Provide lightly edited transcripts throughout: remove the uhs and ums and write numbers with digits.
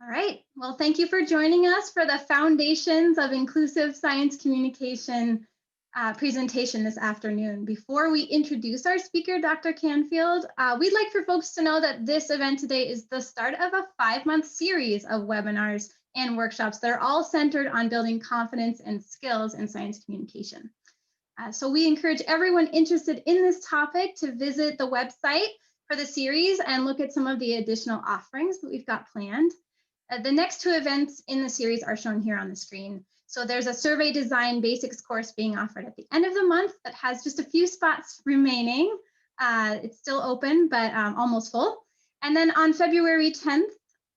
All right. Well, thank you for joining us for the Foundations of Inclusive Science Communication presentation this afternoon. Before we introduce our speaker, Dr. Canfield, we'd like for folks to know that this event today is the start of a 5-month series of webinars and workshops that are all centered on building confidence and skills in science communication. So we encourage everyone interested in this topic to visit the website for the series and look at some of the additional offerings that we've got planned. The next 2 events in the series are shown here on the screen. So there's a survey design basics course being offered at the end of the month that has just a few spots remaining. It's still open, but almost full. And then on February 10th,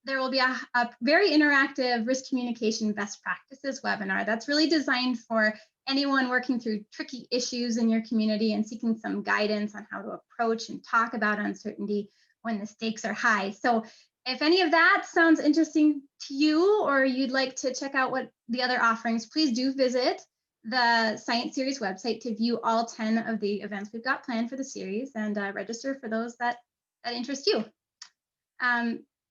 there will be a very interactive risk communication best practices webinar that's really designed for anyone working through tricky issues in your community and seeking some guidance on how to approach and talk about uncertainty when the stakes are high. So if any of that sounds interesting to you, or you'd like to check out what the other offerings, please do visit the Science Series website to view all 10 of the events we've got planned for the series and register for those that interest you.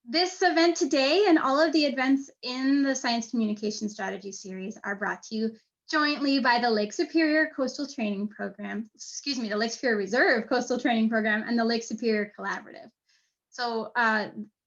This event today and all of the events in the Science Communication Strategy series are brought to you jointly by the Lake Superior Coastal Training Program, the Lake Superior Reserve Coastal Training Program and the Lake Superior Collaborative. So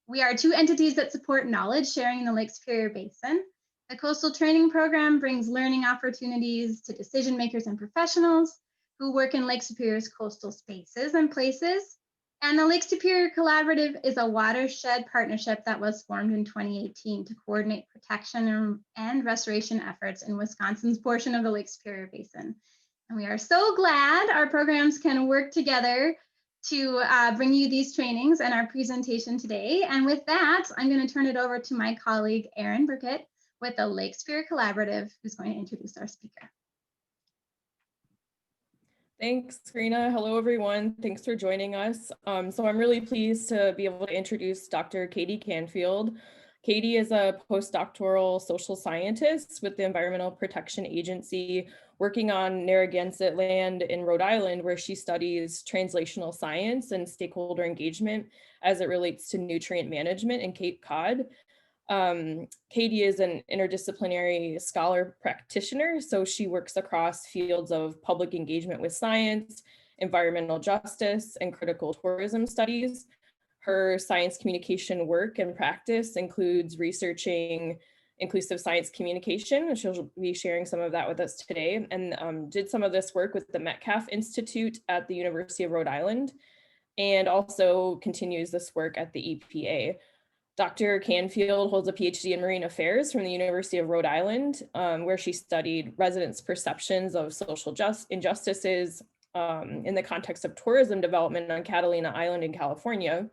we are 2 entities that support knowledge sharing in the Lake Superior Basin. The Coastal Training Program brings learning opportunities to decision makers and professionals who work in Lake Superior's coastal spaces and places. And the Lake Superior Collaborative is a watershed partnership that was formed in 2018 to coordinate protection and restoration efforts in Wisconsin's portion of the Lake Superior Basin. And we are so glad our programs can work together to bring you these trainings and our presentation today. And with that, I'm going to turn it over to my colleague, Erin Burkett, with the Lake Superior Collaborative, who's going to introduce our speaker. Thanks, Karina. Hello, everyone. Thanks for joining us. So I'm really pleased to be able to introduce Dr. Kaytee Canfield. Kaytee is a postdoctoral social scientist with the Environmental Protection Agency working on Narragansett land in Rhode Island, where she studies translational science and stakeholder engagement as it relates to nutrient management in Cape Cod. Kaytee is an interdisciplinary scholar practitioner, so she works across fields of public engagement with science, environmental justice, and critical tourism studies. Her science communication work and practice includes researching inclusive science communication, and she'll be sharing some of that with us today, and did some of this work with the Metcalf Institute at the University of Rhode Island, and also continues this work at the EPA. Dr. Canfield holds a PhD in marine affairs from the University of Rhode Island, where she studied residents' perceptions of social injustices in the context of tourism development on Catalina Island in California,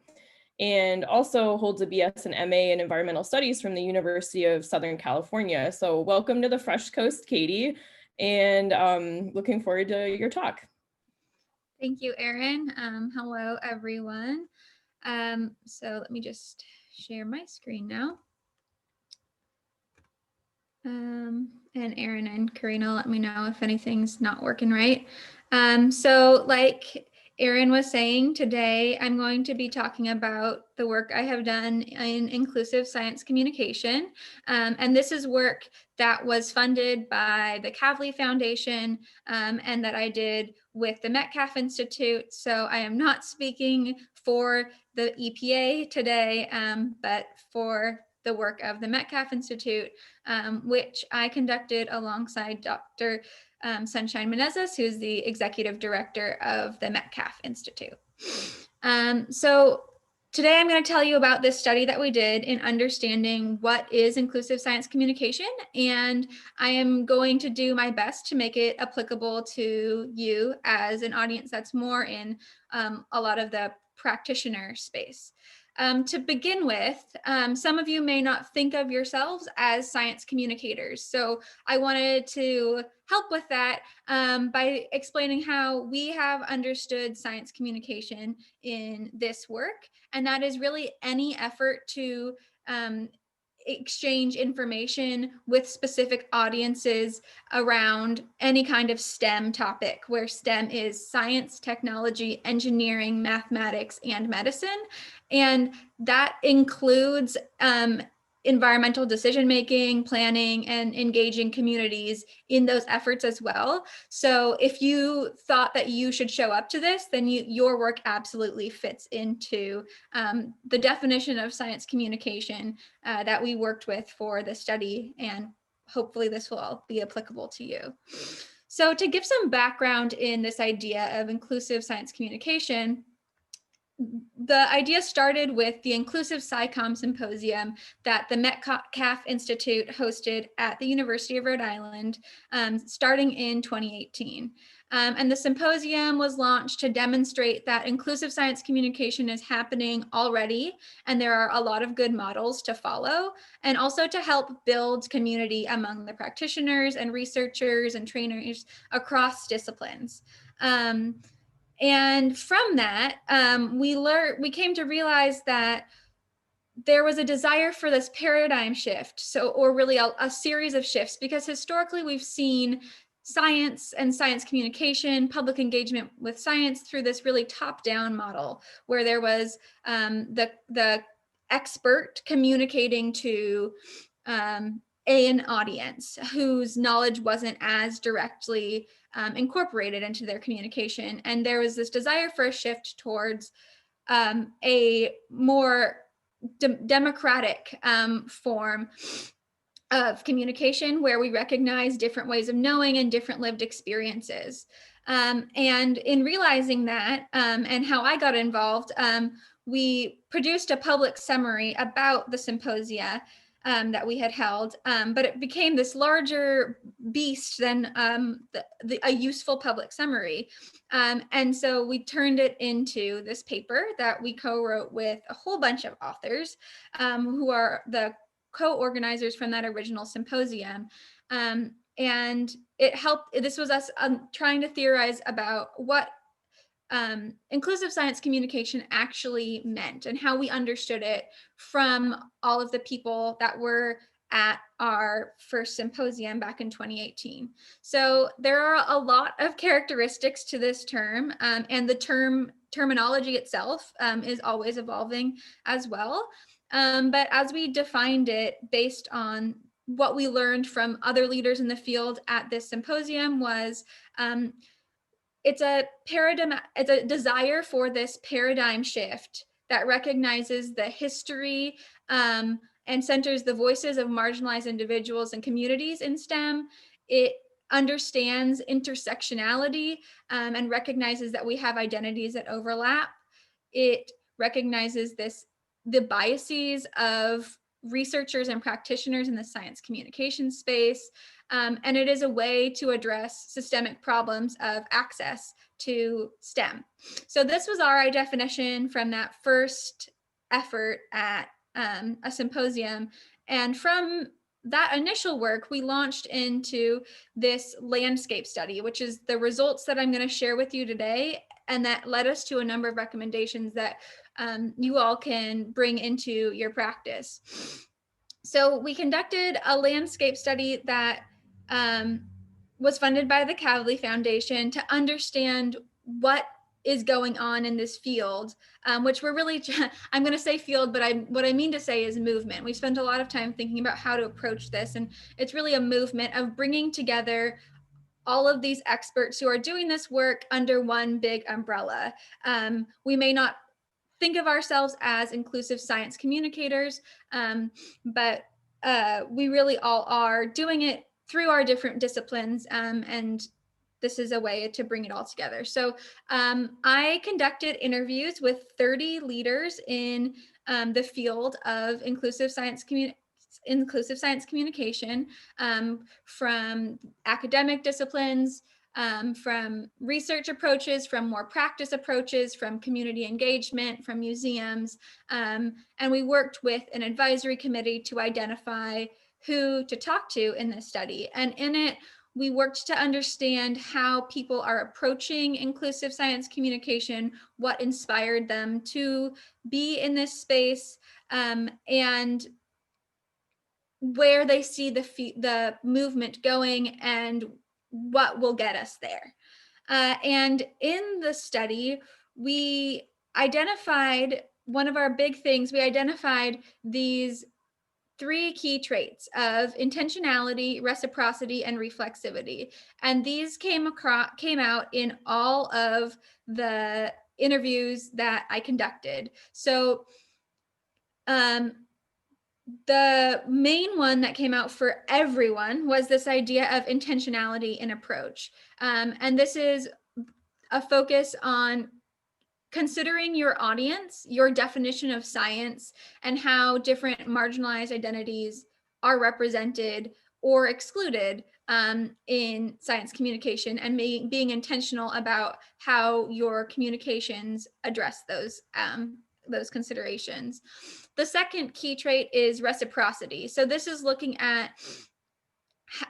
and also holds a BS and MA in environmental studies from the University of Southern California. So welcome to the Fresh Coast, Kaytee, and looking forward to your talk. Thank you, Erin. Hello, everyone. So let me just share my screen now. And Erin and Karina, let me know if anything's not working right. So like Erin was saying, today I'm going to be talking about the work I have done in inclusive science communication. And this is work that was funded by the Kavli Foundation and that I did with the Metcalf Institute. So I am not speaking for the EPA today, but for the work of the Metcalf Institute, which I conducted alongside Dr. Sunshine Menezes, who's the executive director of the Metcalf Institute. So today I'm going to tell you about this study that we did in understanding what is inclusive science communication, and I am going to do my best to make it applicable to you as an audience that's more in a lot of the practitioner space. To begin with, some of you may not think of yourselves as science communicators. So I wanted to help with that by explaining how we have understood science communication in this work. And that is really any effort to exchange information with specific audiences around any kind of STEM topic, where STEM is science, technology, engineering, mathematics, and medicine. And that includes environmental decision-making, planning, and engaging communities in those efforts as well. So if you thought that you should show up to this, then your work absolutely fits into the definition of science communication that we worked with for the study, and hopefully this will all be applicable to you. So to give some background in this idea of inclusive science communication, the idea started with the Inclusive SciComm Symposium that the Metcalf Institute hosted at the University of Rhode Island starting in 2018. And the symposium was launched to demonstrate that inclusive science communication is happening already, and there are a lot of good models to follow, and also to help build community among the practitioners and researchers and trainers across disciplines. And from that, we came to realize that there was a desire for this paradigm shift, or really a series of shifts, because historically we've seen science and science communication, public engagement with science through this really top-down model, where there was the expert communicating to an audience whose knowledge wasn't as directly incorporated into their communication. And there was this desire for a shift towards a more democratic form of communication, where we recognize different ways of knowing and different lived experiences. And in realizing that, and how I got involved, we produced a public summary about the symposia that we had held, but it became this larger beast than a useful public summary. And so we turned it into this paper that we co-wrote with a whole bunch of authors who are the co-organizers from that original symposium. And it helped, this was us trying to theorize about what inclusive science communication actually meant and how we understood it from all of the people that were at our first symposium back in 2018. So there are a lot of characteristics to this term, and the terminology itself is always evolving as well. But as we defined it based on what we learned from other leaders in the field at this symposium was it's a desire for this paradigm shift that recognizes the history and centers the voices of marginalized individuals and communities in STEM. It understands intersectionality and recognizes that we have identities that overlap. It recognizes the biases of researchers and practitioners in the science communication space. And it is a way to address systemic problems of access to STEM. So this was our definition from that first effort at a symposium. And from that initial work, we launched into this landscape study, which is the results that I'm going to share with you today. And that led us to a number of recommendations that you all can bring into your practice. So we conducted a landscape study that was funded by the Kavli Foundation to understand what is going on in this field, which we're really, I'm going to say field, but what I mean to say is movement. We spent a lot of time thinking about how to approach this, and it's really a movement of bringing together all of these experts who are doing this work under one big umbrella. We may not think of ourselves as inclusive science communicators, but we really all are doing it through our different disciplines, and this is a way to bring it all together. So I conducted interviews with 30 leaders in the field of inclusive science communication, from academic disciplines, from research approaches, from more practice approaches, from community engagement, from museums. And we worked with an advisory committee to identify who to talk to in this study. And in it, we worked to understand how people are approaching inclusive science communication, what inspired them to be in this space, and where they see the movement going and what will get us there. And in the study, we identified one of our big things. We identified these three key traits of intentionality, reciprocity, and reflexivity. And these came out in all of the interviews that I conducted. So the main one that came out for everyone was this idea of intentionality in approach. And this is a focus on considering your audience, your definition of science, and how different marginalized identities are represented or excluded in science communication, and being intentional about how your communications address those considerations. The second key trait is reciprocity. So this is looking at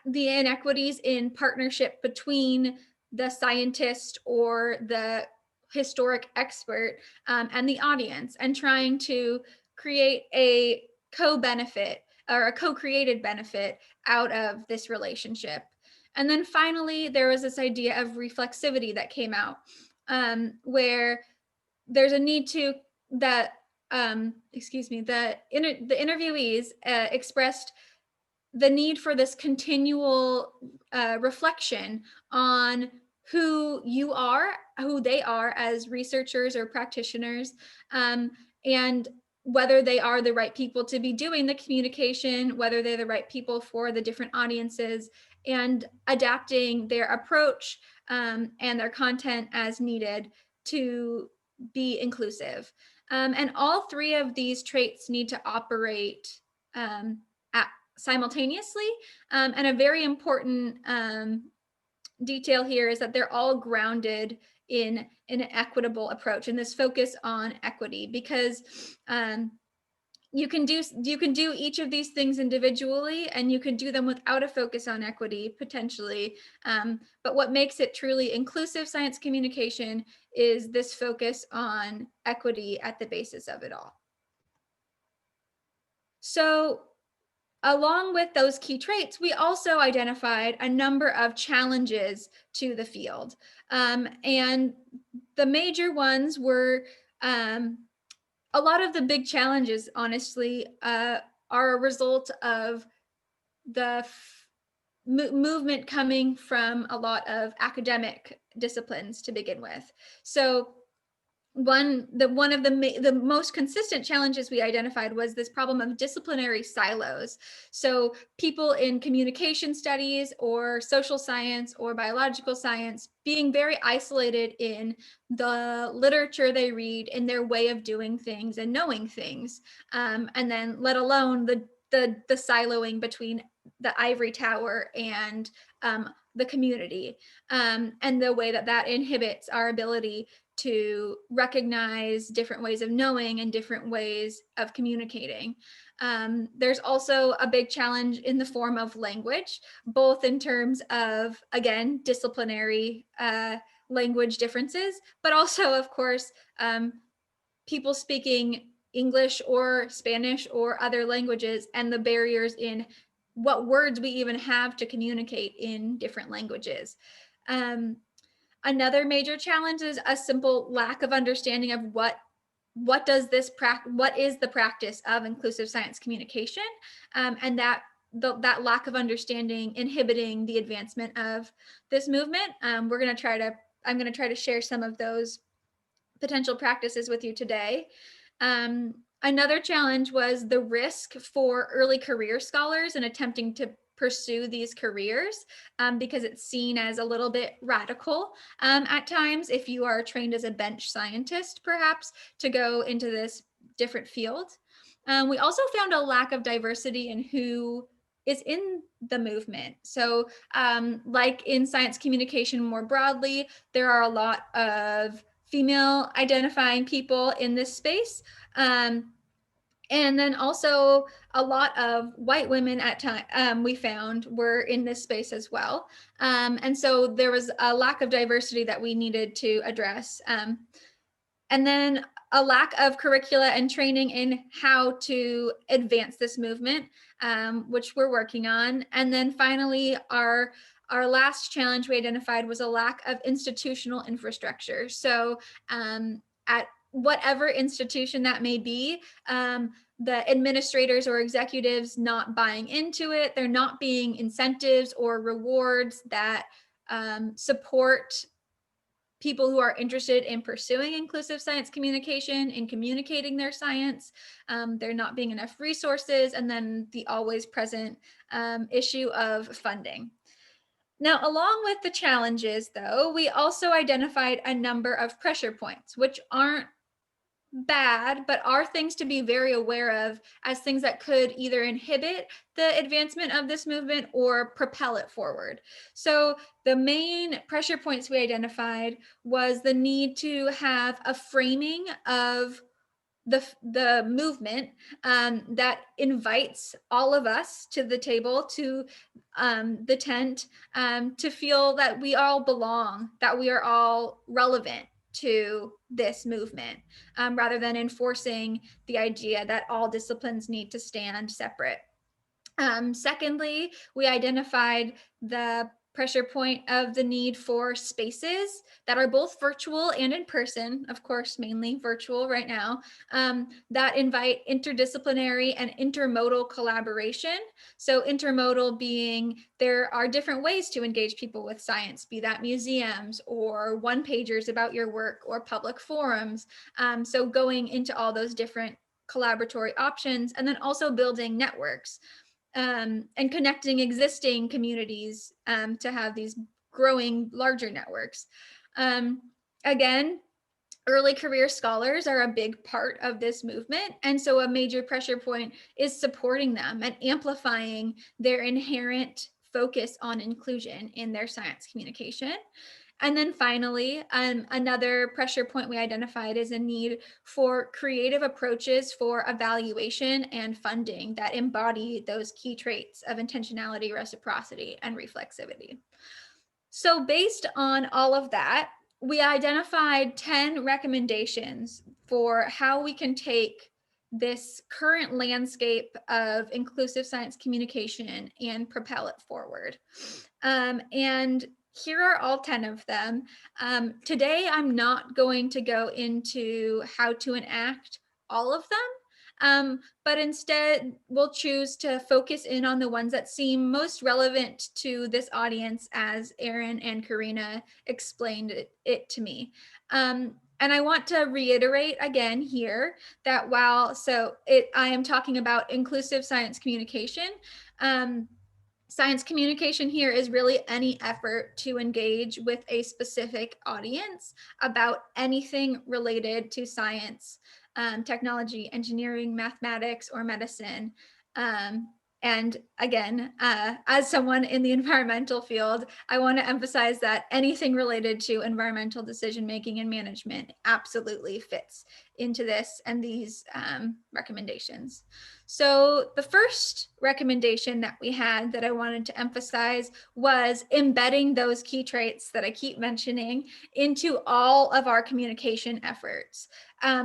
the inequities in partnership between the scientist or the historic expert and the audience, and trying to create a co-benefit or a co-created benefit out of this relationship. And then finally, there was this idea of reflexivity that came out, where there's a need to that the interviewees expressed the need for this continual reflection on who they are as researchers or practitioners, and whether they are the right people to be doing the communication, whether they're the right people for the different audiences, and adapting their approach and their content as needed to be inclusive. And all three of these traits need to operate simultaneously. And a very important detail here is that they're all grounded in an equitable approach, and this focus on equity, because you can do each of these things individually, and you can do them without a focus on equity potentially. But what makes it truly inclusive science communication is this focus on equity at the basis of it all. So along with those key traits, we also identified a number of challenges to the field. And the major ones were a lot of the big challenges, honestly, are a result of the movement coming from a lot of academic disciplines to begin with. So one of the most consistent challenges we identified was this problem of disciplinary silos. So people in communication studies or social science or biological science being very isolated in the literature they read, in their way of doing things and knowing things, and then let alone the siloing between the ivory tower and the community, and the way that inhibits our ability to recognize different ways of knowing and different ways of communicating. There's also a big challenge in the form of language, both in terms of, again, disciplinary language differences, but also, of course, people speaking English or Spanish or other languages, and the barriers in what words we even have to communicate in different languages. Another major challenge is a simple lack of understanding of what is the practice of inclusive science communication, and that lack of understanding inhibiting the advancement of this movement. I'm going to try to share some of those potential practices with you today. Another challenge was the risk for early career scholars in attempting to pursue these careers, because it's seen as a little bit radical at times, if you are trained as a bench scientist, perhaps, to go into this different field. We also found a lack of diversity in who is in the movement. So like in science communication more broadly, there are a lot of female identifying people in this space. And then also a lot of white women at time we found were in this space as well. And so there was a lack of diversity that we needed to address. And then a lack of curricula and training in how to advance this movement, which we're working on. And then finally, our last challenge we identified was a lack of institutional infrastructure. So whatever institution that may be, the administrators or executives not buying into it. There not being incentives or rewards that support people who are interested in pursuing inclusive science communication and communicating their science. There not being enough resources, and then the always present issue of funding. Now, along with the challenges, though, we also identified a number of pressure points, which aren't bad, but are things to be very aware of as things that could either inhibit the advancement of this movement or propel it forward. So the main pressure points we identified was the need to have a framing of the movement that invites all of us to the table, to the tent, to feel that we all belong, that we are all relevant to this movement, rather than enforcing the idea that all disciplines need to stand separate. Secondly, we identified the pressure point of the need for spaces that are both virtual and in person, of course, mainly virtual right now, that invite interdisciplinary and intermodal collaboration. So intermodal being there are different ways to engage people with science, be that museums or one-pagers about your work or public forums. So going into all those different collaboratory options, and then also building networks. And connecting existing communities to have these growing larger networks. Again, early career scholars are a big part of this movement. And so a major pressure point is supporting them and amplifying their inherent focus on inclusion in their science communication. And then finally, another pressure point we identified is a need for creative approaches for evaluation and funding that embody those key traits of intentionality, reciprocity, and reflexivity. So based on all of that, we identified 10 recommendations for how we can take this current landscape of inclusive science communication and propel it forward. And here are all 10 of them. Today, I'm not going to go into how to enact all of them, but instead we'll choose to focus in on the ones that seem most relevant to this audience as Erin and Karina explained it to me. And I want to reiterate again here that while I am talking about inclusive science communication, science communication here is really any effort to engage with a specific audience about anything related to science, technology, engineering, mathematics, or medicine. And again, as someone in the environmental field, I want to emphasize that anything related to environmental decision-making and management absolutely fits into this and these recommendations. So the first recommendation that we had that I wanted to emphasize was embedding those key traits that I keep mentioning into all of our communication efforts.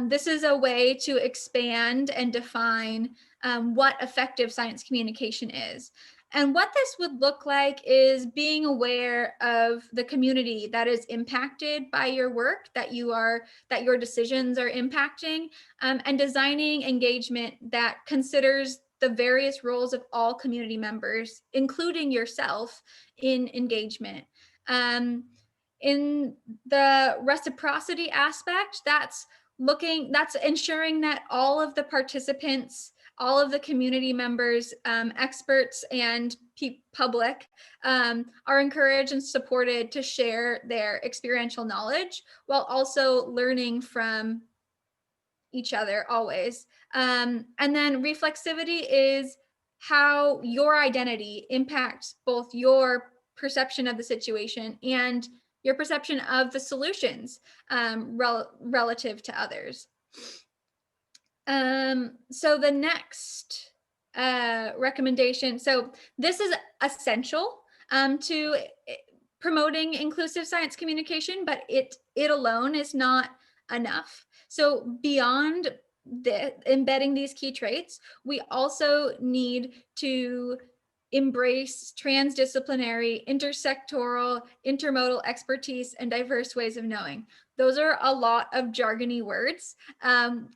This is a way to expand and define what effective science communication is. And what this would look like is being aware of the community that is impacted by your work, that your decisions are impacting, and designing engagement that considers the various roles of all community members, including yourself, in engagement. In the reciprocity aspect, that's ensuring that all of the participants, all of the community members, experts, and public are encouraged and supported to share their experiential knowledge while also learning from each other always. And then reflexivity is how your identity impacts both your perception of the situation and your perception of the solutions relative to others. So the next recommendation, so this is essential to promoting inclusive science communication, but it alone is not enough. So beyond embedding these key traits, we also need to embrace transdisciplinary, intersectoral, intermodal expertise and diverse ways of knowing. those are a lot of jargony words,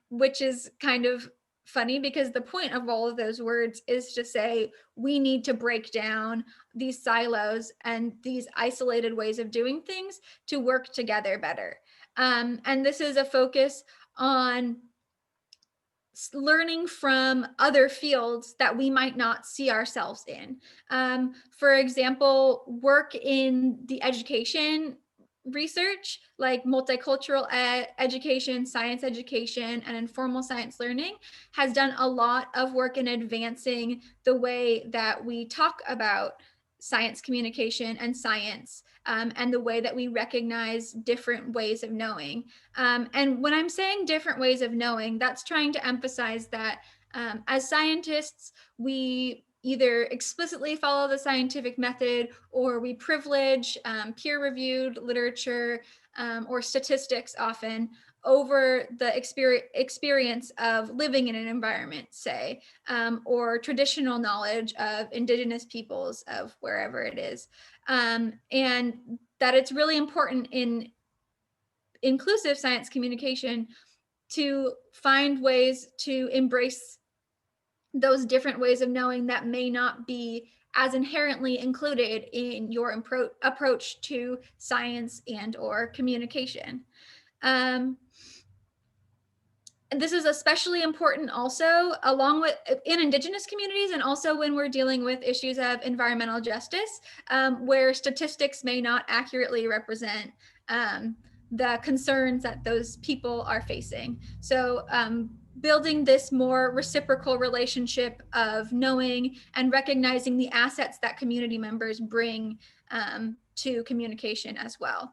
which is kind of funny because the point of all of those words is to say we need to break down these silos and these isolated ways of doing things to work together better. And this is a focus on learning from other fields that we might not see ourselves in. For example, work in the education research, like multicultural education, science education, and informal science learning, has done a lot of work in advancing the way that we talk about science communication and science, and the way that we recognize different ways of knowing. And when I'm saying different ways of knowing, that's trying to emphasize that as scientists, we either explicitly follow the scientific method or we privilege peer-reviewed literature or statistics often over the experience of living in an environment, say, or traditional knowledge of indigenous peoples of wherever it is. And that it's really important in inclusive science communication to find ways to embrace those different ways of knowing that may not be as inherently included in your approach to science and or communication. And this is especially important also along with in Indigenous communities, and also when we're dealing with issues of environmental justice, where statistics may not accurately represent the concerns that those people are facing. So building this more reciprocal relationship of knowing and recognizing the assets that community members bring to communication as well.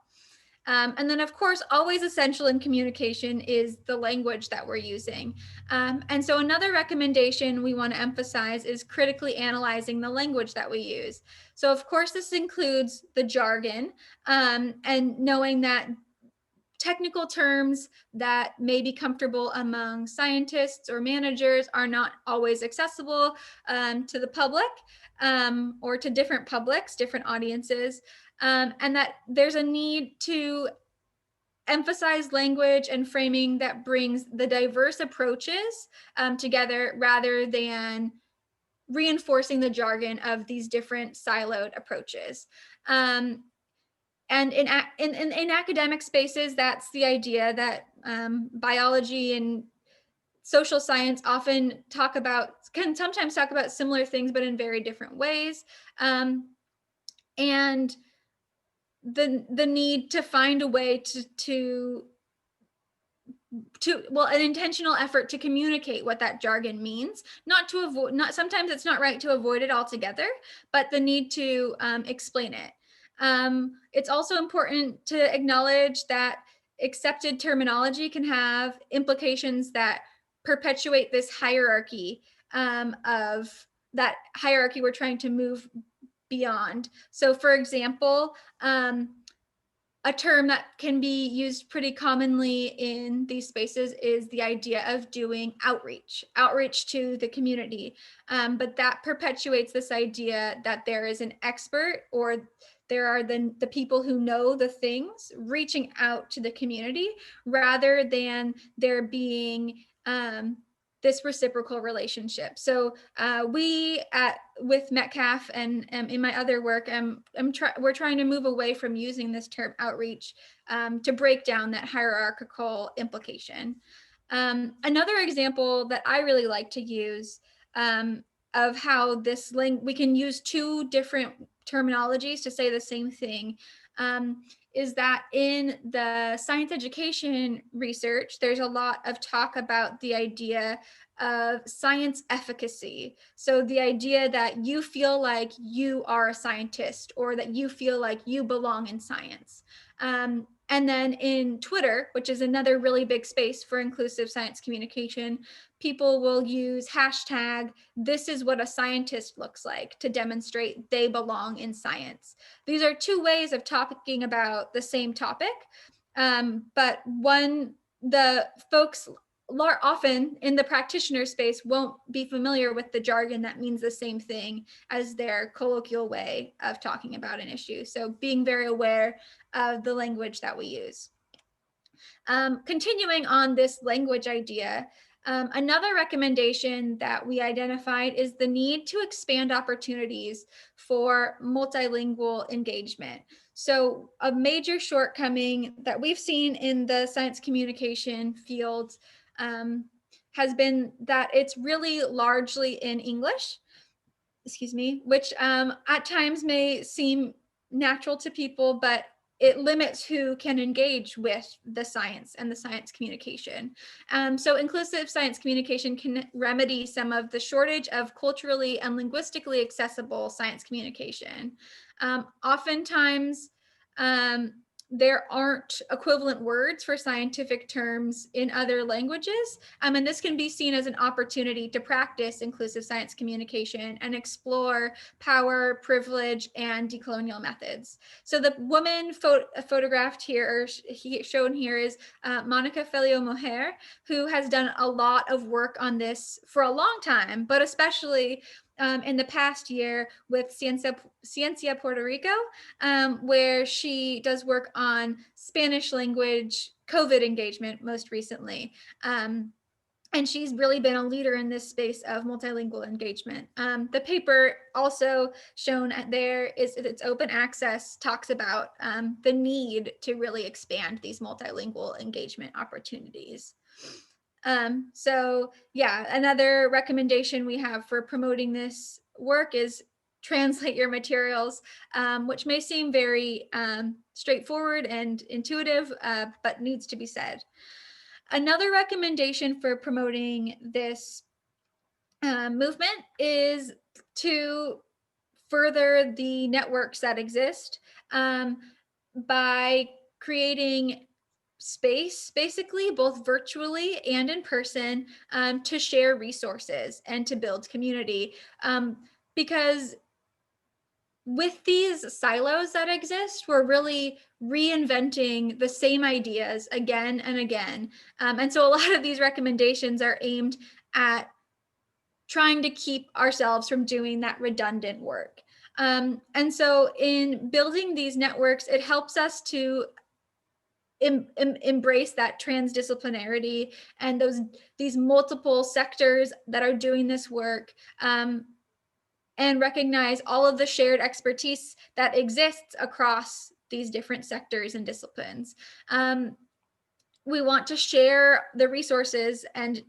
And then, of course, always essential in communication is the language that we're using. And so another recommendation we want to emphasize is critically analyzing the language that we use. So, of course, this includes the jargon, and knowing that technical terms that may be comfortable among scientists or managers are not always accessible to the public, or to different publics, different audiences, and that there's a need to emphasize language and framing that brings the diverse approaches together rather than reinforcing the jargon of these different siloed approaches. And in academic spaces, that's the idea that biology and social science often can sometimes talk about similar things, but in very different ways. And the need to find a way an intentional effort to communicate what that jargon means, sometimes it's not right to avoid it altogether, but the need to explain it. It's also important to acknowledge that accepted terminology can have implications that perpetuate this hierarchy of that hierarchy we're trying to move beyond. So for example, a term that can be used pretty commonly in these spaces is the idea of doing outreach to the community. But that perpetuates this idea that there is an expert, or there are the people who know the things reaching out to the community, rather than there being this reciprocal relationship. So with Metcalf and in my other work, we're trying to move away from using this term outreach to break down that hierarchical implication. Another example that I really like to use of how we can use two different terminologies to say the same thing is that in the science education research, there's a lot of talk about the idea of science efficacy. So the idea that you feel like you are a scientist, or that you feel like you belong in science. And then in Twitter, which is another really big space for inclusive science communication, people will use hashtag, "this is what a scientist looks like," to demonstrate they belong in science. These are two ways of talking about the same topic, but the folks often in the practitioner space won't be familiar with the jargon that means the same thing as their colloquial way of talking about an issue. So being very aware of the language that we use. Continuing on this language idea, another recommendation that we identified is the need to expand opportunities for multilingual engagement. So a major shortcoming that we've seen in the science communication field has been that it's really largely in English, which at times may seem natural to people, but it limits who can engage with the science and the science communication. So inclusive science communication can remedy some of the shortage of culturally and linguistically accessible science communication. Oftentimes, there aren't equivalent words for scientific terms in other languages. And this can be seen as an opportunity to practice inclusive science communication and explore power, privilege, and decolonial methods. So the woman photographed here, or shown here, is Monica Felio Moher, who has done a lot of work on this for a long time, but especially in the past year with Ciencia Puerto Rico, where she does work on Spanish language COVID engagement most recently. And she's really been a leader in this space of multilingual engagement. The paper also shown there is it's open access, talks about the need to really expand these multilingual engagement opportunities. So yeah, another recommendation we have for promoting this work is translate your materials, which may seem very straightforward and intuitive, but needs to be said. Another recommendation for promoting this movement is to further the networks that exist by creating space, basically, both virtually and in person, to share resources and to build community. Because with these silos that exist, we're really reinventing the same ideas again and again. And so a lot of these recommendations are aimed at trying to keep ourselves from doing that redundant work. And so in building these networks, it helps us to embrace that transdisciplinarity and these multiple sectors that are doing this work, and recognize all of the shared expertise that exists across these different sectors and disciplines. We want to share the resources and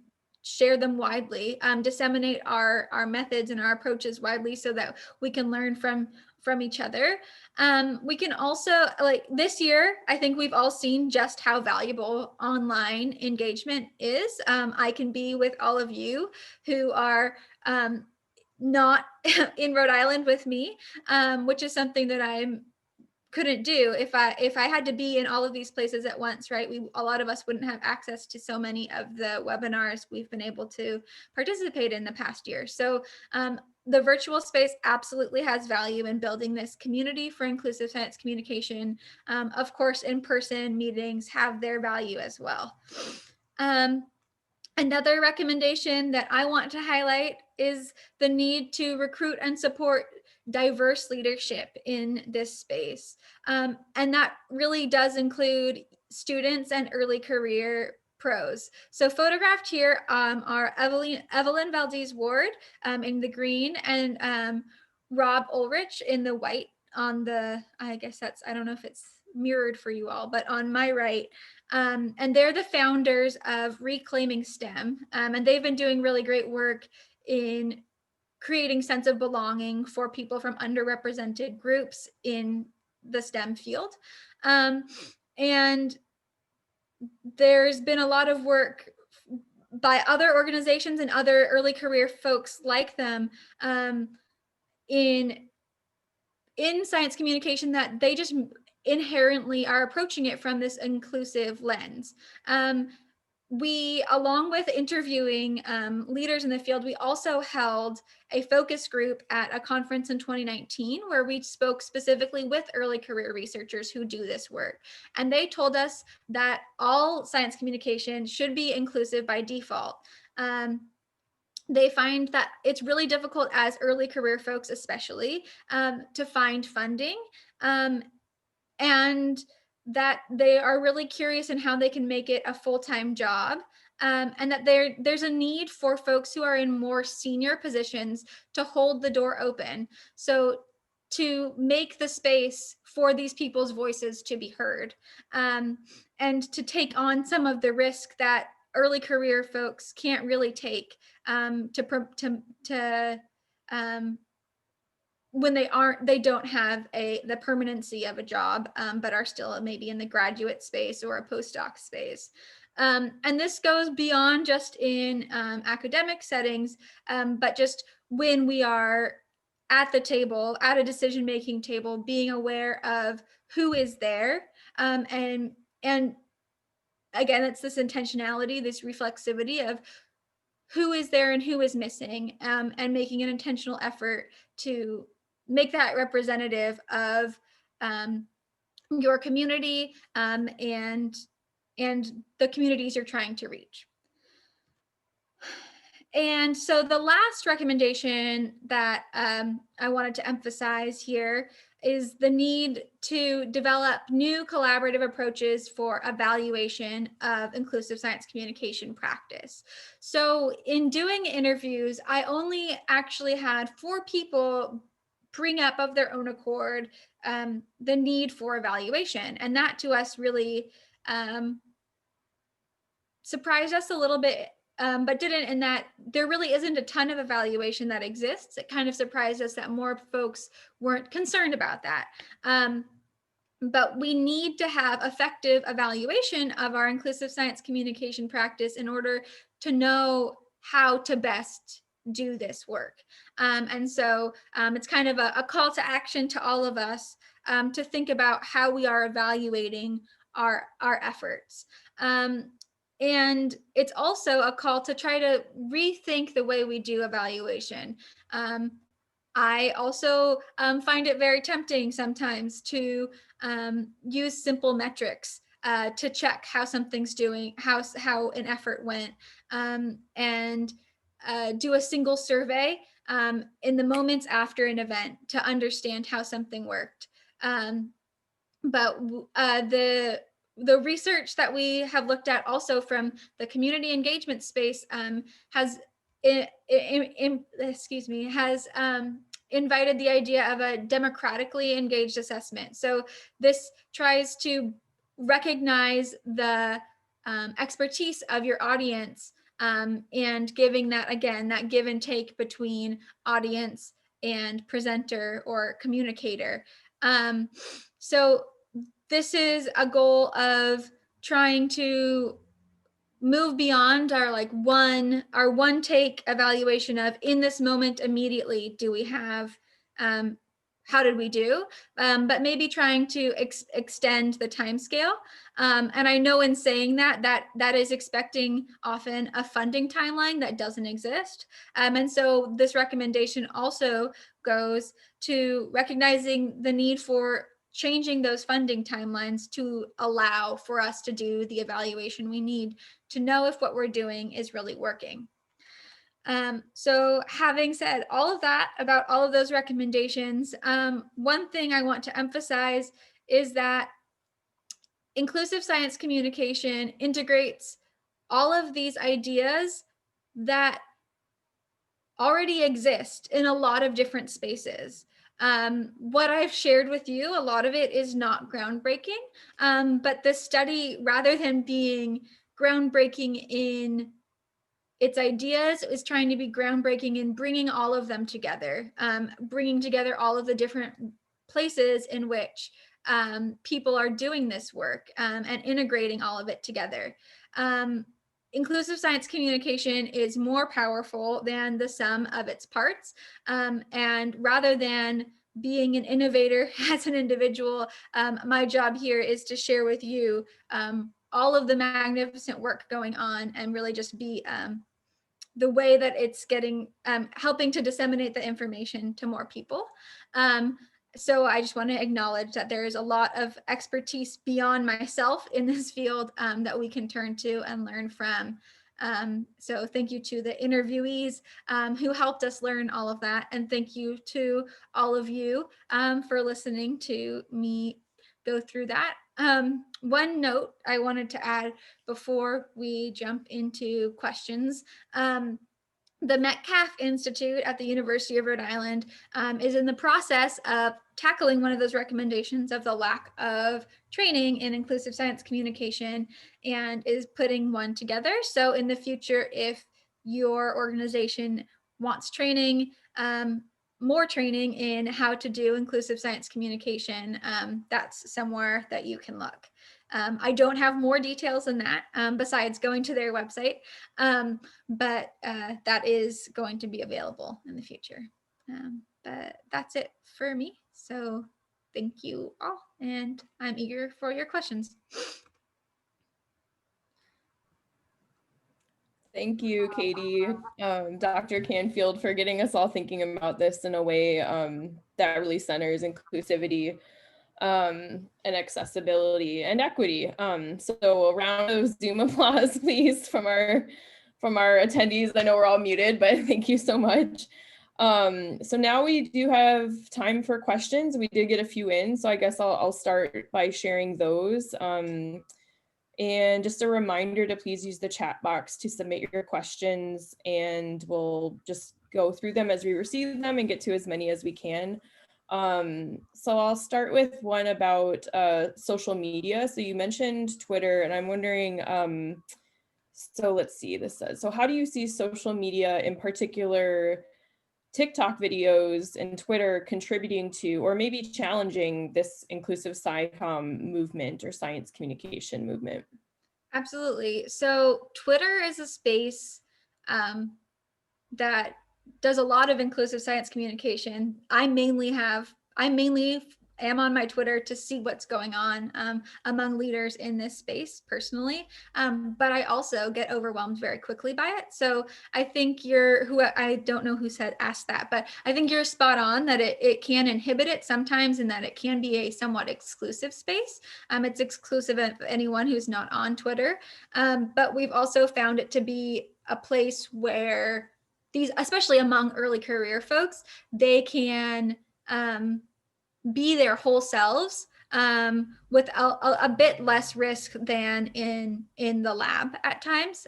share them widely, disseminate our methods and our approaches widely so that we can learn from each other. We can also, like this year, I think we've all seen just how valuable online engagement is. I can be with all of you who are not in Rhode Island with me, which is something that I couldn't do if I had to be in all of these places at once, right? A lot of us wouldn't have access to so many of the webinars we've been able to participate in the past year. So the virtual space absolutely has value in building this community for inclusive science communication. Of course, in-person meetings have their value as well. Another recommendation that I want to highlight is the need to recruit and support diverse leadership in this space. And that really does include students and early career pros. So photographed here are Evelyn Valdez Ward in the green and Rob Ulrich in the white on the, I guess that's, I don't know if it's mirrored for you all, but on my right. And they're the founders of Reclaiming STEM. And they've been doing really great work in creating sense of belonging for people from underrepresented groups in the STEM field. And there's been a lot of work by other organizations and other early career folks like them in science communication that they just inherently are approaching it from this inclusive lens. We, along with interviewing leaders in the field, we also held a focus group at a conference in 2019 where we spoke specifically with early career researchers who do this work. And they told us that all science communication should be inclusive by default. They find that it's really difficult as early career folks, especially, to find funding. And that they are really curious in how they can make it a full-time job, and that there's a need for folks who are in more senior positions to hold the door open. So to make the space for these people's voices to be heard, and to take on some of the risk that early career folks can't really take, when they don't have the permanency of a job, but are still maybe in the graduate space or a postdoc space. And this goes beyond just in academic settings, but just when we are at the table, at a decision-making table, being aware of who is there, and again, it's this intentionality, this reflexivity of who is there and who is missing, and making an intentional effort to make that representative of your community, and the communities you're trying to reach. And so the last recommendation that I wanted to emphasize here is the need to develop new collaborative approaches for evaluation of inclusive science communication practice. So in doing interviews, I only actually had 4 people bring up of their own accord the need for evaluation. And that to us really surprised us a little bit, but didn't, in that there really isn't a ton of evaluation that exists. It kind of surprised us that more folks weren't concerned about that. But we need to have effective evaluation of our inclusive science communication practice in order to know how to best do this work. And so it's kind of a call to action to all of us to think about how we are evaluating our efforts. And it's also a call to try to rethink the way we do evaluation. I also find it very tempting sometimes to use simple metrics to check how something's doing, how an effort went, and do a single survey in the moments after an event to understand how something worked. But the research that we have looked at also from the community engagement space has invited the idea of a democratically engaged assessment. So this tries to recognize the expertise of your audience, and giving that, again, that give and take between audience and presenter or communicator. So this is a goal of trying to move beyond our one take evaluation of, in this moment immediately, do we have, how did we do? But maybe trying to extend the time scale. And I know in saying that is expecting often a funding timeline that doesn't exist. And so this recommendation also goes to recognizing the need for changing those funding timelines to allow for us to do the evaluation we need to know if what we're doing is really working. So having said all of that about all of those recommendations, one thing I want to emphasize is that inclusive science communication integrates all of these ideas that already exist in a lot of different spaces. What I've shared with you, a lot of it is not groundbreaking, but this study, rather than being groundbreaking in its ideas, is trying to be groundbreaking in bringing all of them together, bringing together all of the different places in which people are doing this work, and integrating all of it together. Inclusive science communication is more powerful than the sum of its parts. And rather than being an innovator as an individual, my job here is to share with you all of the magnificent work going on, and really just be the way that it's getting, helping to disseminate the information to more people. So I just want to acknowledge that there is a lot of expertise beyond myself in this field that we can turn to and learn from. So thank you to the interviewees who helped us learn all of that. And thank you to all of you for listening to me go through that. One note I wanted to add before we jump into questions. The Metcalf Institute at the University of Rhode Island is in the process of tackling one of those recommendations of the lack of training in inclusive science communication and is putting one together. So in the future, if your organization wants training, more training in how to do inclusive science communication, that's somewhere that you can look. I don't have more details than that besides going to their website, but that is going to be available in the future. But that's it for me. So thank you all, and I'm eager for your questions. Thank you, Kaytee, Dr. Canfield, for getting us all thinking about this in a way that really centers inclusivity and accessibility and equity. So a round of Zoom applause, please, from our attendees. I know we're all muted, but thank you so much. So now we do have time for questions. We did get a few in, so I guess I'll start by sharing those. And just a reminder to please use the chat box to submit your questions, and we'll just go through them as we receive them and get to as many as we can. So I'll start with one about social media. So you mentioned Twitter, and I'm wondering, so let's see, this says, so how do you see social media, in particular TikTok videos and Twitter, contributing to or maybe challenging this inclusive SciComm movement or science communication movement? Absolutely. So Twitter is a space that does a lot of inclusive science communication. I mainly am on my Twitter to see what's going on among leaders in this space personally, but I also get overwhelmed very quickly by it. So I think I don't know who asked that, but I think you're spot on that it can inhibit it sometimes, and that it can be a somewhat exclusive space. It's exclusive of anyone who's not on Twitter, but we've also found it to be a place where these, especially among early career folks, they can be their whole selves with a bit less risk than in the lab at times.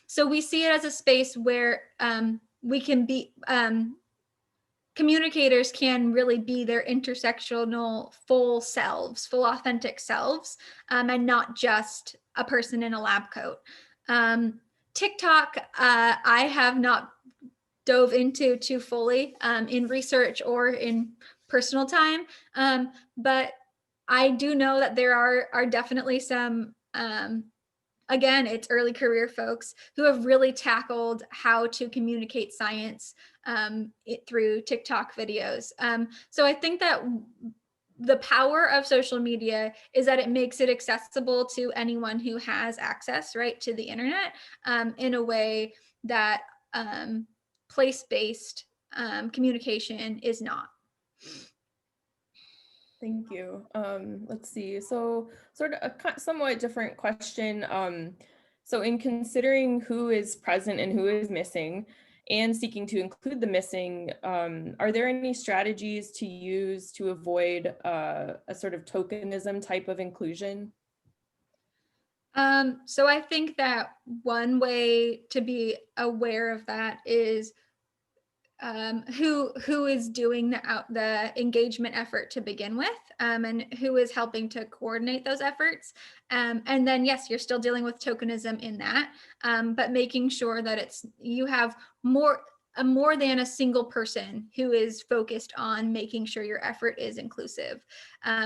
So we see it as a space where we can be, communicators can really be their intersectional full selves, full authentic selves, and not just a person in a lab coat. TikTok, I have not dove into too fully in research or in personal time, but I do know that there are definitely some, again, it's early career folks who have really tackled how to communicate science through TikTok videos. So I think that the power of social media is that it makes it accessible to anyone who has access, right, to the internet in a way that place-based communication is not. Thank you. Let's see. So sort of a somewhat different question. So in considering who is present and who is missing and seeking to include the missing, are there any strategies to use to avoid a sort of tokenism type of inclusion? So I think that one way to be aware of that is who is doing the engagement effort to begin with, and who is helping to coordinate those efforts. And then yes, you're still dealing with tokenism in that, but making sure that you have more than a single person who is focused on making sure your effort is inclusive.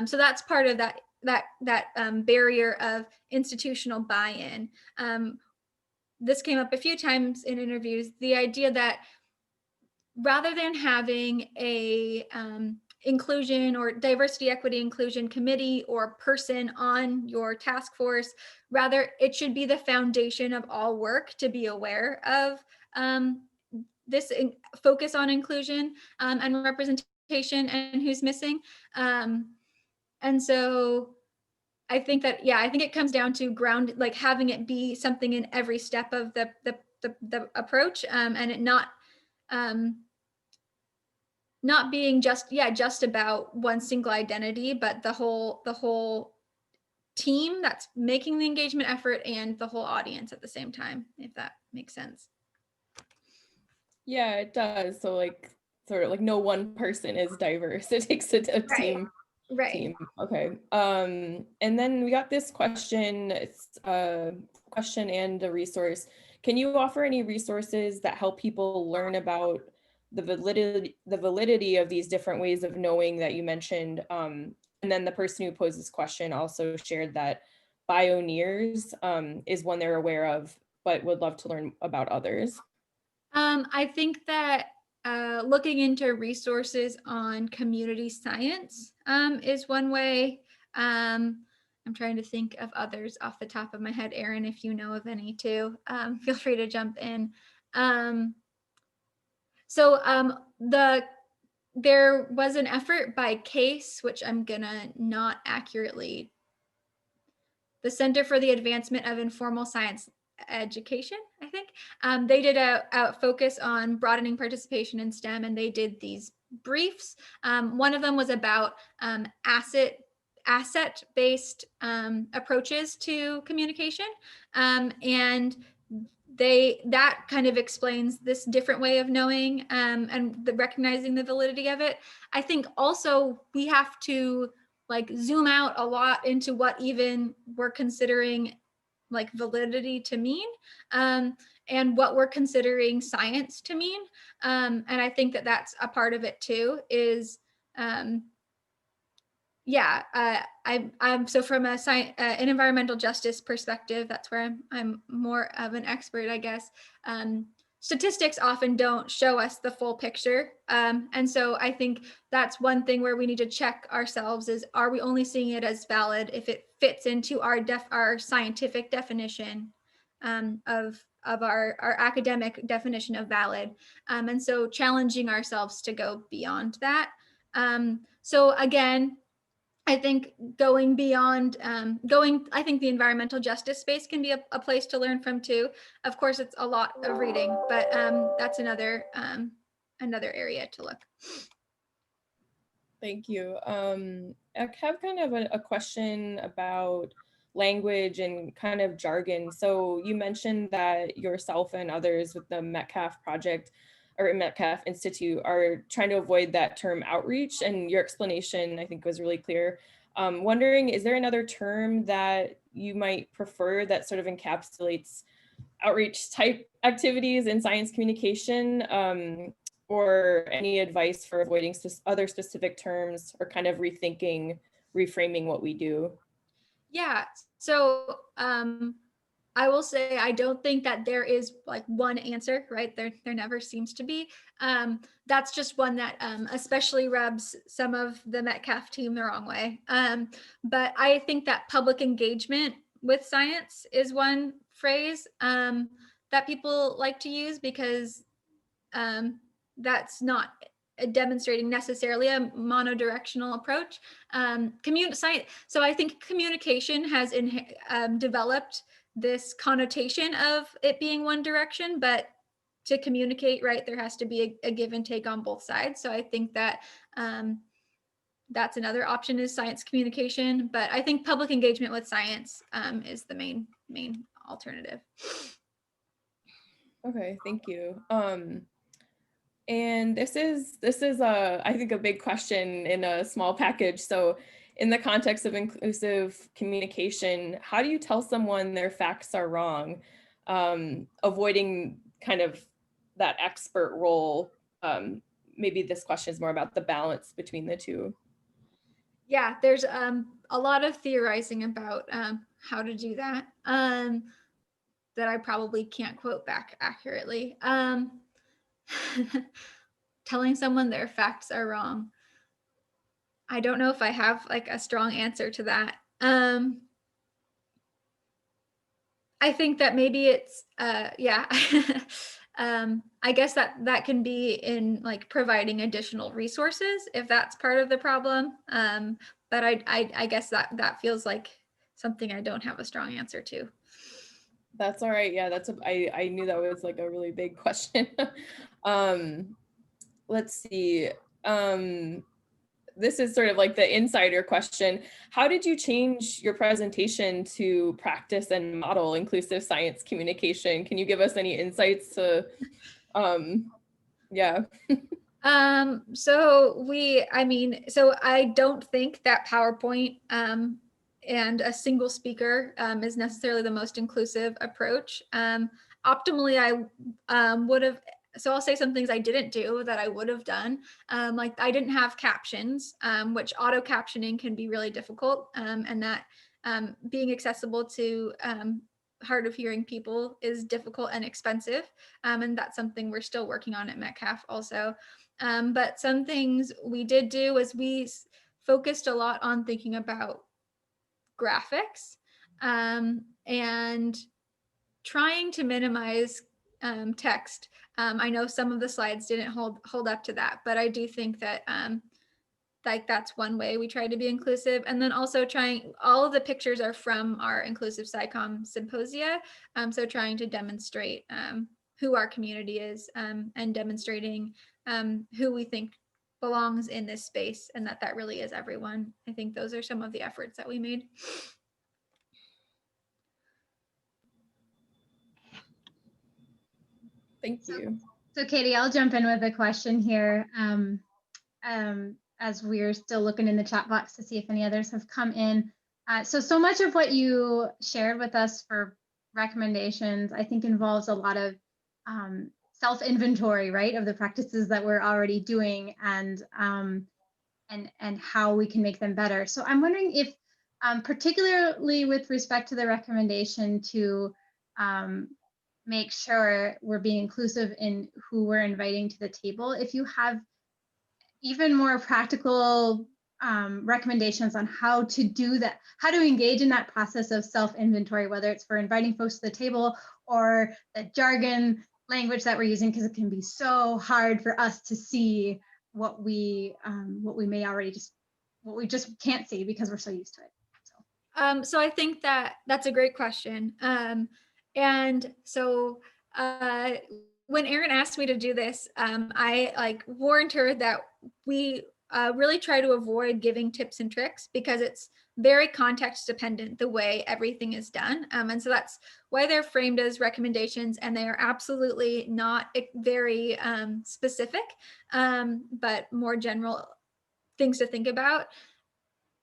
So that's part of that barrier of institutional buy-in. This came up a few times in interviews, the idea that rather than having a inclusion or diversity, equity, inclusion committee or person on your task force, rather it should be the foundation of all work to be aware of this focus on inclusion and representation and who's missing. And so I think that, yeah, I think it comes down to like having it be something in every step of the approach, and it not being just about one single identity, but the whole team that's making the engagement effort and the whole audience at the same time, if that makes sense. Yeah, it does. So like sort of like no one person is diverse. It takes a team. Right. Team. Okay. And then we got this question. It's a question and a resource. Can you offer any resources that help people learn about the validity of these different ways of knowing that you mentioned? And then the person who posed this question also shared that Bioneers is one they're aware of, but would love to learn about others. I think that looking into resources on community science is one way. I'm trying to think of others off the top of my head. Erin, if you know of any too, feel free to jump in. There was an effort by CASE, which I'm gonna not accurately, the Center for the Advancement of Informal Science Education, I think. They did a focus on broadening participation in STEM, and they did these briefs. One of them was about asset-based approaches to communication, and that kind of explains this different way of knowing and recognizing the validity of it. I think also we have to like zoom out a lot into what even we're considering like validity to mean, and what we're considering science to mean. And I think that that's a part of it too, is I'm so from an environmental justice perspective, that's where I'm more of an expert, I guess. Statistics often don't show us the full picture. And so I think that's one thing where we need to check ourselves is, are we only seeing it as valid if it fits into our scientific definition of our academic definition of valid? And so challenging ourselves to go beyond that. So again, I think going beyond, I think the environmental justice space can be a place to learn from too. Of course, it's a lot of reading, but that's another area to look. Thank you. I have kind of a question about language and kind of jargon. So you mentioned that yourself and others with the Metcalf project or Metcalf Institute are trying to avoid that term outreach, and your explanation I think was really clear. Wondering, is there another term that you might prefer that sort of encapsulates outreach type activities in science communication, or any advice for avoiding other specific terms or kind of reframing what we do? Yeah, so I will say I don't think that there is like one answer, right? There never seems to be. That's just one that especially rubs some of the Metcalf team the wrong way. But I think that public engagement with science is one phrase that people like to use, because that's not demonstrating necessarily a monodirectional approach. So I think communication has developed this connotation of it being one direction, but to communicate, right, there has to be a give and take on both sides. So I think that that's another option, is science communication, but I think public engagement with science is the main alternative. Okay, thank you. And this is I think a big question in a small package. So in the context of inclusive communication, how do you tell someone their facts are wrong? Avoiding kind of that expert role. Maybe this question is more about the balance between the two. Yeah, there's a lot of theorizing about how to do that that I probably can't quote back accurately. Telling someone their facts are wrong. I don't know if I have like a strong answer to that. I think that maybe it's yeah. I guess that can be in like providing additional resources if that's part of the problem. But I guess that feels like something I don't have a strong answer to. That's all right. Yeah, I knew that was like a really big question. Let's see. this is sort of like the insider question. How did you change your presentation to practice and model inclusive science communication? Can you give us any insights to, yeah. So I don't think that PowerPoint and a single speaker is necessarily the most inclusive approach. Optimally, I would have, so I'll say some things I didn't do that I would have done. Like I didn't have captions, which auto captioning can be really difficult, and that being accessible to hard of hearing people is difficult and expensive. And that's something we're still working on at Metcalf also. But some things we did do was we focused a lot on thinking about graphics and trying to minimize text. I know some of the slides didn't hold up to that, but I do think that like that's one way we try to be inclusive. And then also all of the pictures are from our Inclusive SciComm Symposia. So trying to demonstrate who our community is and demonstrating who we think belongs in this space and that really is everyone. I think those are some of the efforts that we made. Thank you. So Kaytee, I'll jump in with a question here as we're still looking in the chat box to see if any others have come in. So much of what you shared with us for recommendations, I think involves a lot of self-inventory, right, of the practices that we're already doing and how we can make them better. So I'm wondering if, particularly with respect to the recommendation to make sure we're being inclusive in who we're inviting to the table, if you have even more practical recommendations on how to do that, how to engage in that process of self-inventory, whether it's for inviting folks to the table or the jargon language that we're using, because it can be so hard for us to see what we may already what we just can't see because we're so used to it. So I think that's a great question. And so when Erin asked me to do this, I warned her that we really try to avoid giving tips and tricks because it's very context dependent the way everything is done. And so that's why they're framed as recommendations, and they are absolutely not very specific, but more general things to think about.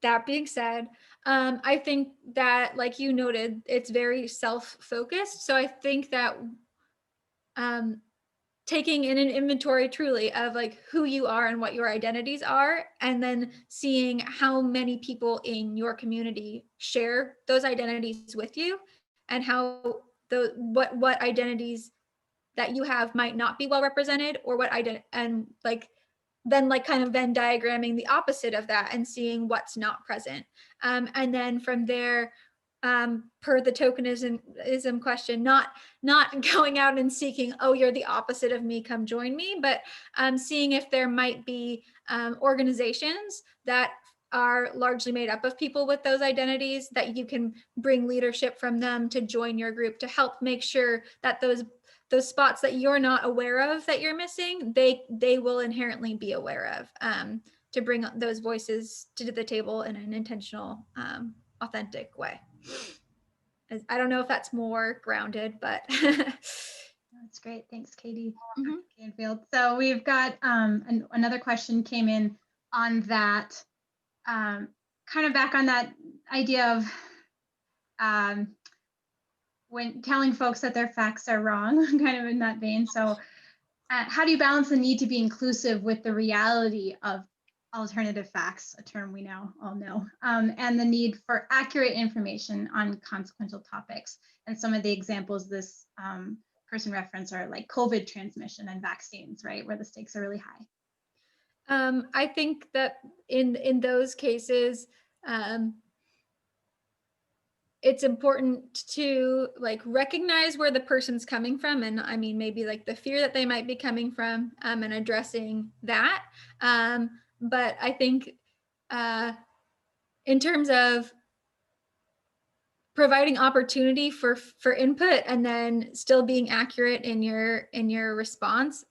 That being said, I think that, like you noted, it's very self-focused. So I think that taking in an inventory truly of like who you are and what your identities are, and then seeing how many people in your community share those identities with you, and how what identities that you have might not be well represented, or what and then kind of Venn diagramming the opposite of that and seeing what's not present. And then from there, per the tokenism question, not going out and seeking, oh, you're the opposite of me, come join me, but seeing if there might be organizations that are largely made up of people with those identities that you can bring leadership from them to join your group to help make sure that those spots that you're not aware of that you're missing, they will inherently be aware of, to bring those voices to the table in an intentional, authentic way. I don't know if that's more grounded, but that's great. Thanks, Kaytee. Canfield. So we've got another question came in on that, kind of back on that idea of when telling folks that their facts are wrong, kind of in that vein. So how do you balance the need to be inclusive with the reality of alternative facts, a term we now all know, and the need for accurate information on consequential topics? And some of the examples this person referenced are like COVID transmission and vaccines, right, where the stakes are really high. I think that in those cases, it's important to recognize where the person's coming from, and I mean maybe the fear that they might be coming from, and addressing that. But I think in terms of providing opportunity for input and then still being accurate in your response,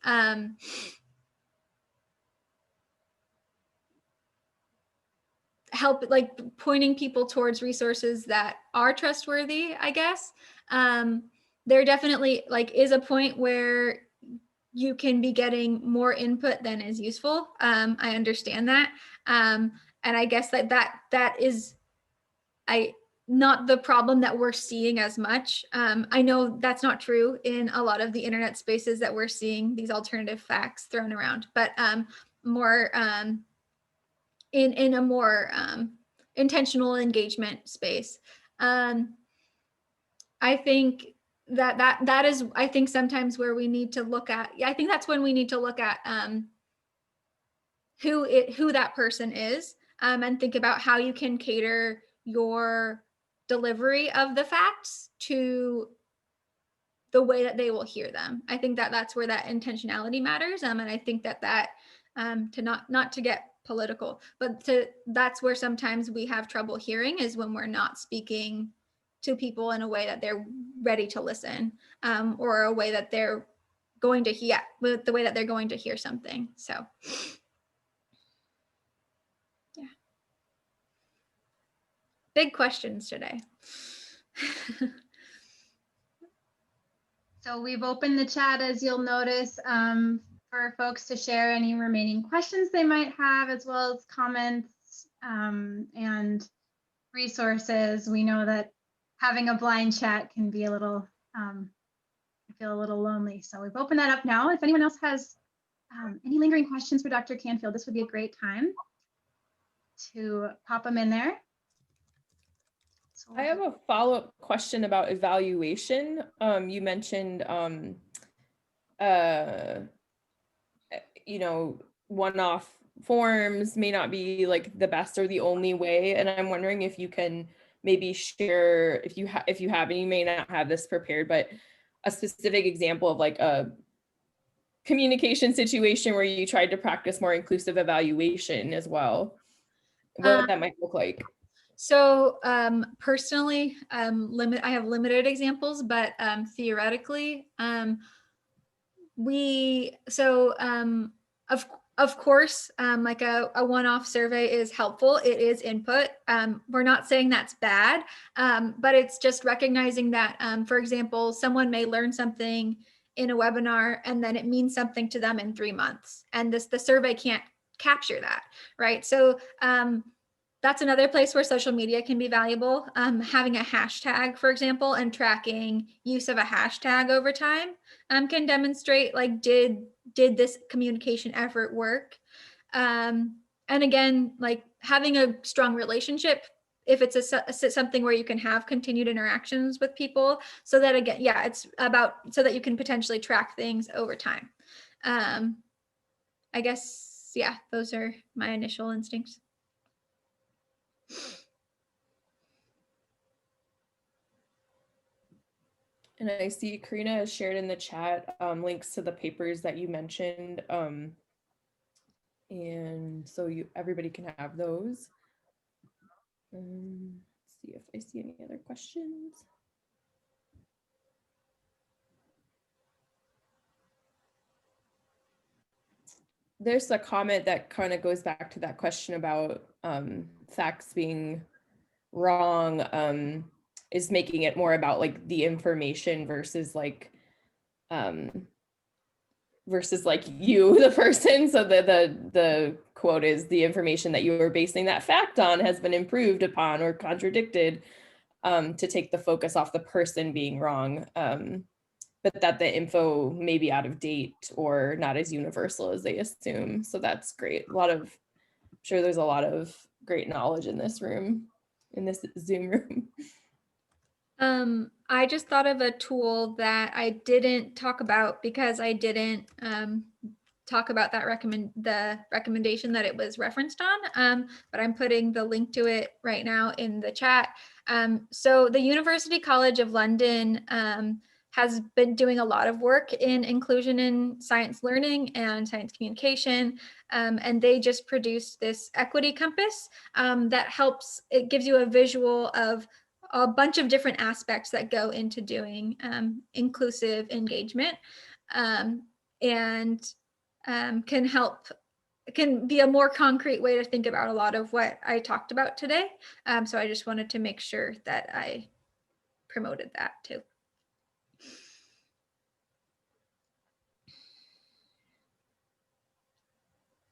help, like pointing people towards resources that are trustworthy, I guess. There definitely like is a point where you can be getting more input than is useful. I understand that. And I guess that is not the problem that we're seeing as much. I know that's not true in a lot of the internet spaces that we're seeing these alternative facts thrown around, but more in a more intentional engagement space. I think that is, I think sometimes where we need to look at, I think that's when we need to look at who that person is, and think about how you can cater your delivery of the facts to the way that they will hear them. I think that's where that intentionality matters. And I think that to not to get political, but that's where sometimes we have trouble hearing, is when we're not speaking to people in a way that they're ready to listen, or a way that they're going to hear, with the way that they're going to hear something. So yeah, big questions today. So we've opened the chat, as you'll notice, for folks to share any remaining questions they might have, as well as comments and resources. We know that having a blind chat can be a little, I feel a little lonely. So we've opened that up now. If anyone else has any lingering questions for Dr. Canfield, this would be a great time to pop them in there. So I have a follow-up question about evaluation. You mentioned, one-off forms may not be like the best or the only way. And I'm wondering if you can maybe share, if you have, and you may not have this prepared, but a specific example of like a communication situation where you tried to practice more inclusive evaluation as well, what that might look like. So personally, I have limited examples, but theoretically, of course, like a one-off survey is helpful. It is input. We're not saying that's bad, but it's just recognizing that, for example, someone may learn something in a webinar and then it means something to them in 3 months, and the survey can't capture that, right? So that's another place where social media can be valuable. Having a hashtag, for example, and tracking use of a hashtag over time can demonstrate, like, did this communication effort work? And again, like having a strong relationship, if it's something where you can have continued interactions with people, so that again, yeah, it's about so that you can potentially track things over time. I guess, yeah, those are my initial instincts. And I see Karina has shared in the chat links to the papers that you mentioned. And so everybody can have those. Let's see if I see any other questions. There's a comment that kind of goes back to that question about facts being wrong, is making it more about like the information versus like you, the person. So the quote is, the information that you are basing that fact on has been improved upon or contradicted, to take the focus off the person being wrong, but that the info may be out of date or not as universal as they assume. So that's great. I'm sure there's a lot of great knowledge in this room, in this Zoom room. I just thought of a tool that I didn't talk about because I didn't talk about that the recommendation that it was referenced on, but I'm putting the link to it right now in the chat. So the University College of London has been doing a lot of work in inclusion in science learning and science communication, and they just produced this equity compass that helps, it gives you a visual of a bunch of different aspects that go into doing inclusive engagement, and can help can be a more concrete way to think about a lot of what I talked about today. So I just wanted to make sure that I promoted that too.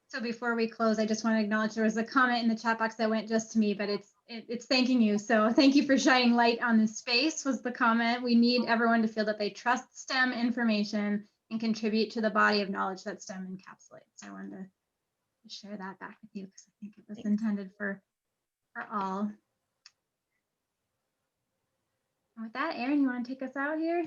So before we close, I just want to acknowledge there was a comment in the chat box that went just to me, but it's thanking you. So thank you for shining light on this space was the comment. We need everyone to feel that they trust STEM information and contribute to the body of knowledge that STEM encapsulates. So I wanted to share that back with you because I think it was intended for all. And with that, Erin, you want to take us out here?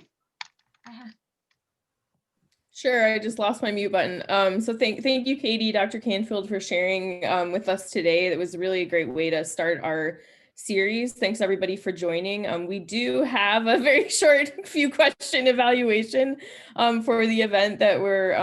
Sure, I just lost my mute button. So thank you, Kaytee, Dr. Canfield, for sharing with us today. That was really a great way to start our series. Thanks everybody for joining. We do have a very short few question evaluation for the event that we're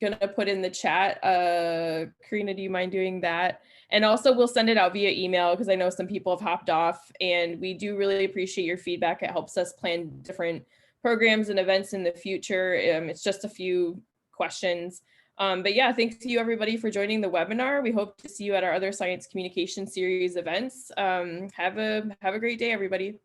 gonna put in the chat. Karina, do you mind doing that? And also we'll send it out via email because I know some people have hopped off, and we do really appreciate your feedback. It helps us plan different programs and events in the future. It's just a few questions. But yeah, thanks to you everybody for joining the webinar. We hope to see you at our other science communication series events. Have a great day, everybody.